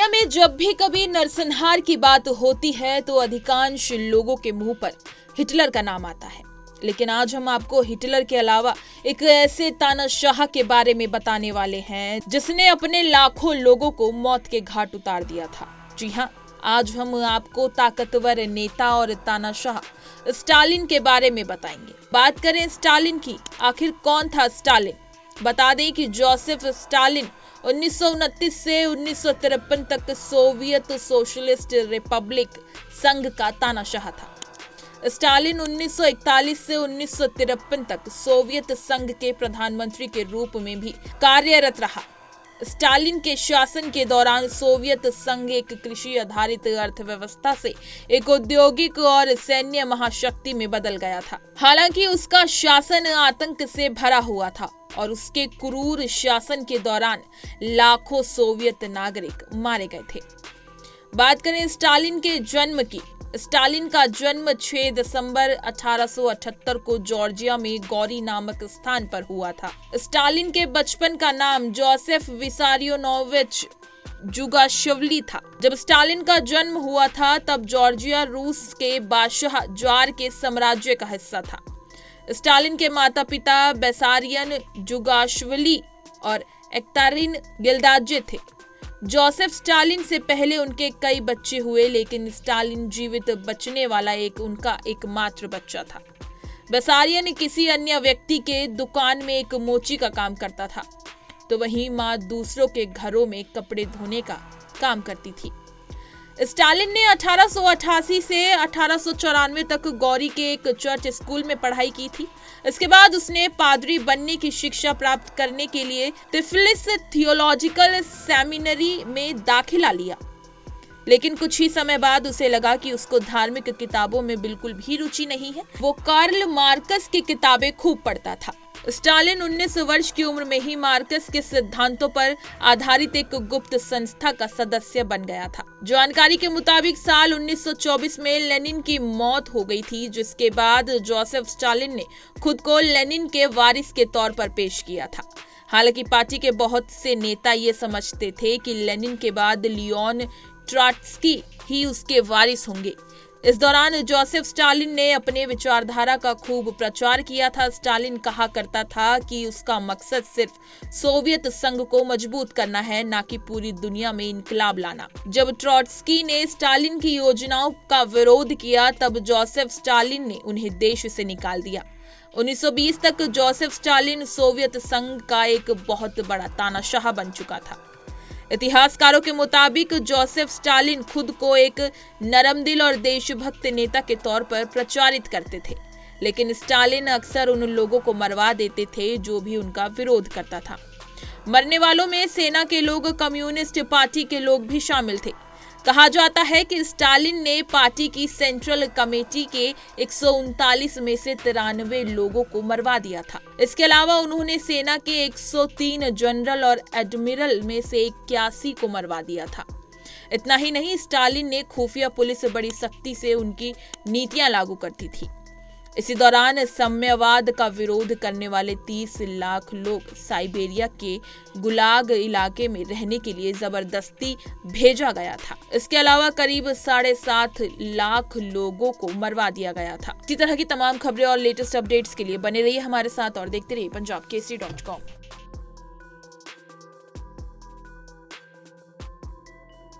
दुनिया में जब भी कभी नरसंहार की बात होती है तो अधिकांश लोगों के मुंह पर हिटलर का नाम आता है। लेकिन आज हम आपको हिटलर के अलावा एक ऐसे तानाशाह के बारे में बताने वाले हैं जिसने अपने लाखों लोगों को मौत के घाट उतार दिया था। जी हाँ, आज हम आपको ताकतवर नेता और तानाशाह स्टालिन के बारे में बताएंगे। बात करें स्टालिन की, आखिर कौन था स्टालिन? बता दें कि जोसेफ स्टालिन 1929 से 1953 तक सोवियत सोशलिस्ट रिपब्लिक संघ का तानाशाह था। स्टालिन 1941 से 1953 तक सोवियत संघ के प्रधानमंत्री के रूप में भी कार्यरत रहा। स्टालिन के शासन के दौरान सोवियत संघ एक कृषि आधारित अर्थव्यवस्था से एक औद्योगिक और सैन्य महाशक्ति में बदल गया था। हालांकि उसका शासन आतंक से भरा हुआ था और उसके क्रूर शासन के दौरान लाखों सोवियत नागरिक मारे गए थे। बात करें स्टालिन के जन्म की। स्टालिन का जन्म 6 दिसंबर 1878 को जॉर्जिया में गौरी नामक स्थान पर हुआ था। स्टालिन के बचपन का नाम जोसेफ विसारियोनोविच जुगाशवली था। जब स्टालिन का जन्म हुआ था तब जॉर्जिया रूस के बादशाह जार के साम्राज्य का हिस्सा था। स्टालिन के माता पिता बेसारियन जुगाशवली और एक्तारिन गिल्दाजे थे। जोसेफ स्टालिन से पहले उनके कई बच्चे हुए, लेकिन स्टालिन जीवित बचने वाला उनका एकमात्र बच्चा था। बेसारियन किसी अन्य व्यक्ति के दुकान में एक मोची का काम करता था, तो वहीं माँ दूसरों के घरों में कपड़े धोने का काम करती थी। स्टालिन ने 1888 से 1894 तक गौरी के एक चर्च स्कूल में पढ़ाई की थी। इसके बाद उसने पादरी बनने की शिक्षा प्राप्त करने के लिए तिफलिस थियोलॉजिकल सेमिनरी में दाखिला लिया। लेकिन कुछ ही समय बाद उसे लगा कि उसको धार्मिक किताबों में बिल्कुल भी रुचि नहीं है। वो कार्ल मार्कस की किताबें खूब पढ़ता था। स्टालिन 19 वर्ष की उम्र में ही मार्कस के सिद्धांतों पर आधारित एक गुप्त संस्था का सदस्य बन गया था। जानकारी के मुताबिक साल 1924 में लेनिन की मौत हो गई थी, जिसके बाद जोसेफ स्टालिन ने खुद को लेनिन के वारिस के तौर पर पेश किया था। हालांकि पार्टी के बहुत से नेता ये समझते थे कि लेनिन के बाद लियोन ट्रॉट्स्की ही उसके वारिस होंगे। इस दौरान जोसेफ स्टालिन ने अपने विचारधारा का खूब प्रचार किया था। स्टालिन कहा करता था कि उसका मकसद सिर्फ सोवियत संघ को मजबूत करना है, ना कि पूरी दुनिया में इनकलाब लाना। जब ट्रॉट्स्की ने स्टालिन की योजनाओं का विरोध किया तब जोसेफ स्टालिन ने उन्हें देश से निकाल दिया। 1920 तक जोसेफ स्टालिन सोवियत संघ का एक बहुत बड़ा तानाशाह बन चुका था। इतिहासकारों के मुताबिक जोसेफ स्टालिन खुद को एक नरमदिल और देशभक्त नेता के तौर पर प्रचारित करते थे, लेकिन स्टालिन अक्सर उन लोगों को मरवा देते थे जो भी उनका विरोध करता था। मरने वालों में सेना के लोग, कम्युनिस्ट पार्टी के लोग भी शामिल थे। कहा जाता है कि स्टालिन ने पार्टी की सेंट्रल कमेटी के 139 में से 93 लोगों को मरवा दिया था। इसके अलावा उन्होंने सेना के 103 जनरल और एडमिरल में से 81 को मरवा दिया था। इतना ही नहीं, स्टालिन ने खुफिया पुलिस बड़ी सख्ती से उनकी नीतियां लागू करती थी। इसी दौरान साम्यवाद का विरोध करने वाले 30 लाख लोग साइबेरिया के गुलाग इलाके में रहने के लिए जबरदस्ती भेजा गया था। इसके अलावा करीब 7.5 लाख लोगों को मरवा दिया गया था। इसी तरह की तमाम खबरें और लेटेस्ट अपडेट्स के लिए बने रहिए हमारे साथ और देखते रहिए punjabkesari.com।